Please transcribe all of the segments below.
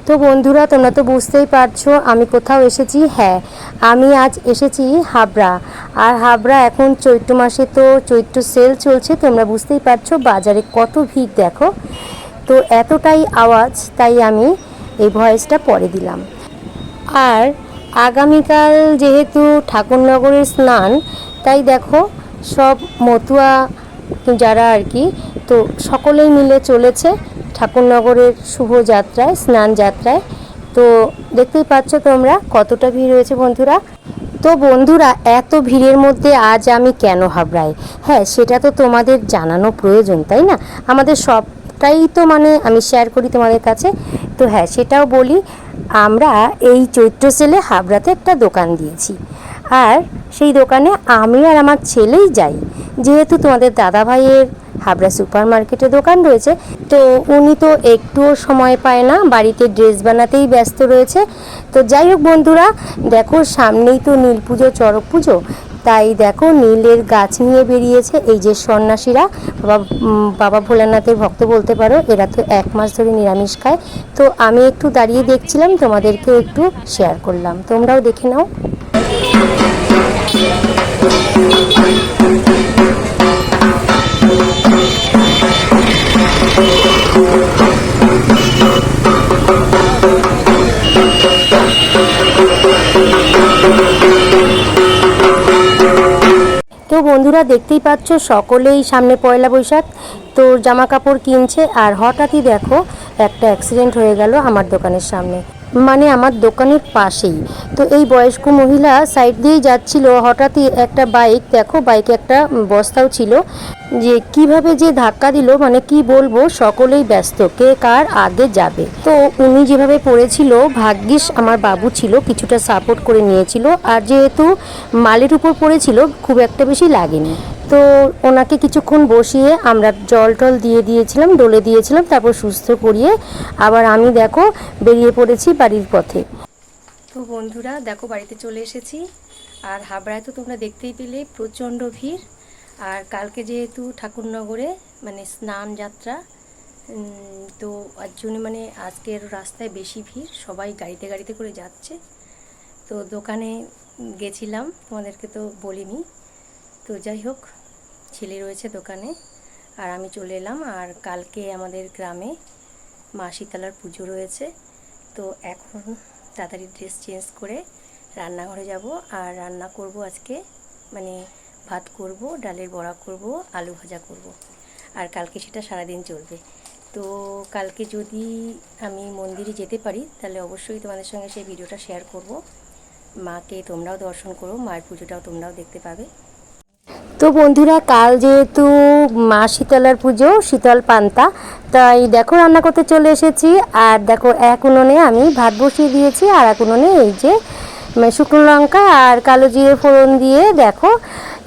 তো বন্ধুরা, তোমরা তো বুঝতেই পারছো আমি কোথাও এসেছি। হ্যাঁ, আমি আজ এসেছি হাবড়া। আর হাবড়া এখন চৈত্র মাসে তো চৈত্র সেল চলছে, তোমরা বুঝতেই পারছো বাজারে কত ভিড় দেখো। তো এতটাই আওয়াজ, তাই আমি এই ভয়েসটা পরে দিলাম। আর আগামীকাল যেহেতু ঠাকুরনগরের স্নান, তাই দেখো সব মতুয়া যারা আর কি, তো সকলেই মিলে চলেছে ঠাকুরনগরের শুভযাত্রায়, স্নান যাত্রায়। তো দেখতেই পাচ্ছ তোমরা কতটা ভিড় হয়েছে বন্ধুরা। তো বন্ধুরা, এত ভিড়ের মধ্যে আজ আমি কেন হাবড়াই, হ্যাঁ সেটা তো তোমাদের জানানো প্রয়োজন, তাই না? আমাদের সবটাই তো মানে আমি শেয়ার করি তোমাদের কাছে। তো হ্যাঁ, সেটাও বলি, আমরা এই চৈত্র সেলে হাবড়াতে একটা দোকান দিয়েছি। আর সেই দোকানে আমি আর আমার ছেলেই যাই, যেহেতু তোমাদের দাদাভাইয়ের হাবড়া সুপার মার্কেটে দোকান রয়েছে। তো উনি তো একটুও সময় পায় না, বাড়িতে ড্রেস বানাতেই ব্যস্ত রয়েছে। তো যাই হোক বন্ধুরা, দেখো সামনেই তো নীল পুজো, চড়ক পুজো, তাই দেখো নীলের গাছ নিয়ে বেরিয়েছে এই যে সন্ন্যাসীরা। বাবা ভোলানাথের ভক্ত বলতে পারো, এরা তো 1 মাস ধরে নিরামিষ খায়। তো আমি একটু দাঁড়িয়ে দেখছিলাম, তোমাদেরকেও একটু শেয়ার করলাম, তোমরাও দেখে নাও। তো বন্ধুরা, দেখতেই পাচ্ছ সকলেই সামনে পয়লা বৈশাখ, তো জামা কাপড় কিনছে। আর হঠাৎই দেখো একটা অ্যাক্সিডেন্ট হয়ে গেল আমার দোকানের সামনে, মানে আমার দোকানের পাশেই। তো এই বয়স্ক মহিলা সাইড দিয়েই যাচ্ছিল, হঠাৎই একটা বাইক, দেখো বাইকে একটা বস্তাও ছিল, যে কিভাবে যে ধাক্কা দিল মানে কি বলবো, সকলেই ব্যস্ত কে কার আগে যাবে। তো উনি যেভাবে পড়েছিল, ভাগ্যিস আমার বাবু ছিল, কিছুটা সাপোর্ট করে নিয়েছিল। আর যেহেতু মালের উপর পড়েছিল, খুব একটা বেশি লাগেনি। তো ওনাকে কিছুক্ষণ বসিয়ে আমরা জল টল দিয়ে দিয়েছিলাম, ডলে দিয়েছিলাম, তারপর সুস্থ করিয়ে আবার আমি দেখো বেরিয়ে পড়েছি বাড়ির পথে। তো বন্ধুরা দেখো, বাড়িতে চলে এসেছি। আর হাবড়ায় তো তোমরা দেখতেই পেলে প্রচণ্ড ভিড়। আর কালকে যেহেতু ঠাকুরনগরে মানে স্নান যাত্রা, তো আর জন্য মানে আজকের রাস্তায় বেশি ভিড়, সবাই গাড়িতে গাড়িতে করে যাচ্ছে। তো দোকানে গেছিলাম, তোমাদেরকে তো বলিনি। তো যাই হোক, ছেলে রয়েছে দোকানে আর আমি চলে এলাম। আর কালকে আমাদের গ্রামে মা শীতলার পুজো রয়েছে। তো এখন তাড়াতাড়ি ড্রেস চেঞ্জ করে রান্নাঘরে যাব। আর রান্না করব আজকে, মানে ভাত করব, ডালের বড়া করব, আলু ভাজা করব। আর কালকে সেটা সারাদিন চলবে। তো কালকে যদি আমি মন্দিরে যেতে পারি, তাহলে অবশ্যই তোমাদের সঙ্গে সেই ভিডিওটা শেয়ার করব। মাকে তোমরাও দর্শন করো, মায়ের পুজোটাও তোমরাও দেখতে পাবে। তো বন্ধুরা, কাল যেহেতু মা শীতলার পুজো, শীতল পান্তা, তাই দেখো রান্না করতে চলে এসেছি। আর দেখো এক উনুনে আমি ভাত বসিয়ে দিয়েছি, আর এক উনুনে এই যে শুকনো লঙ্কা আর কালো জিরে ফোড়ন দিয়ে দেখো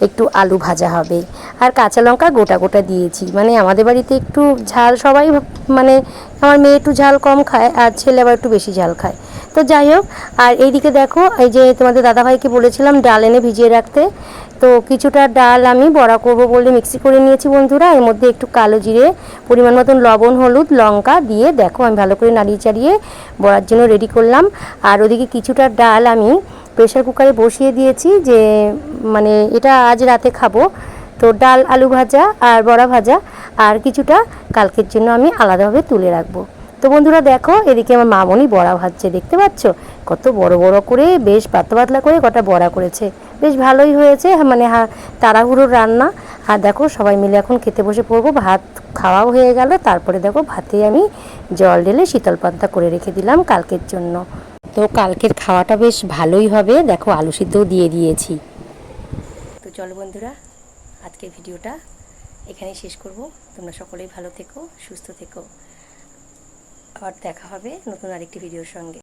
একটু আলু ভাজা হবে। আর কাঁচা লঙ্কা গোটা গোটা দিয়েছি, মানে আমাদের বাড়িতে একটু ঝাল সবাই, মানে আমার মেয়ে একটু ঝাল কম খায় আর ছেলে আবার একটু বেশি ঝাল খায়। তো যাই হোক, আর এইদিকে দেখো এই যে তোমাদের দাদাভাইকে বলেছিলাম ডাল এনে ভিজিয়ে রাখতে, তো কিছুটা ডাল আমি বড়া করব বলে মিক্সি করে নিয়েছি বন্ধুরা। এর মধ্যে একটু কালো জিরে, পরিমাণ মতন লবণ, হলুদ, লঙ্কা দিয়ে দেখো আমি ভালো করে নাড়িয়ে চাড়িয়ে বড়ার জন্য রেডি করলাম। আর ওদিকে কিছুটা ডাল আমি প্রেশার কুকারে বসিয়ে দিয়েছি, যে মানে এটা আজ রাতে খাবো। তো ডাল, আলু ভাজা আর বড়া ভাজা, আর কিছুটা কালকের জন্য আমি আলাদাভাবে তুলে রাখবো। তো বন্ধুরা দেখো, এদিকে আমার মামনি বড়া ভাজছে, দেখতে পাচ্ছ কত বড় বড় করে, বেশ পাতলা পাতলা করে কটা বড়া করেছে, বেশ ভালোই হয়েছে, মানে তাড়াহুড়োর রান্না। আর দেখো সবাই মিলে এখন খেতে বসে পড়বো, ভাত খাওয়াও হয়ে গেল। তারপরে দেখো ভাতে আমি জল ঢেলে শীতল পান্তা করে রেখে দিলাম কালকের জন্য। তো কালকের খাওয়াটা বেশ ভালোই হবে, দেখো আলু সিদ্ধও দিয়ে দিয়েছি। তো চলো বন্ধুরা, আজকের ভিডিওটা এখানেই শেষ করব। তোমরা সকলেই ভালো থেকো, সুস্থ থেকো। আবার দেখা হবে নতুন আরেকটি ভিডিওর সঙ্গে।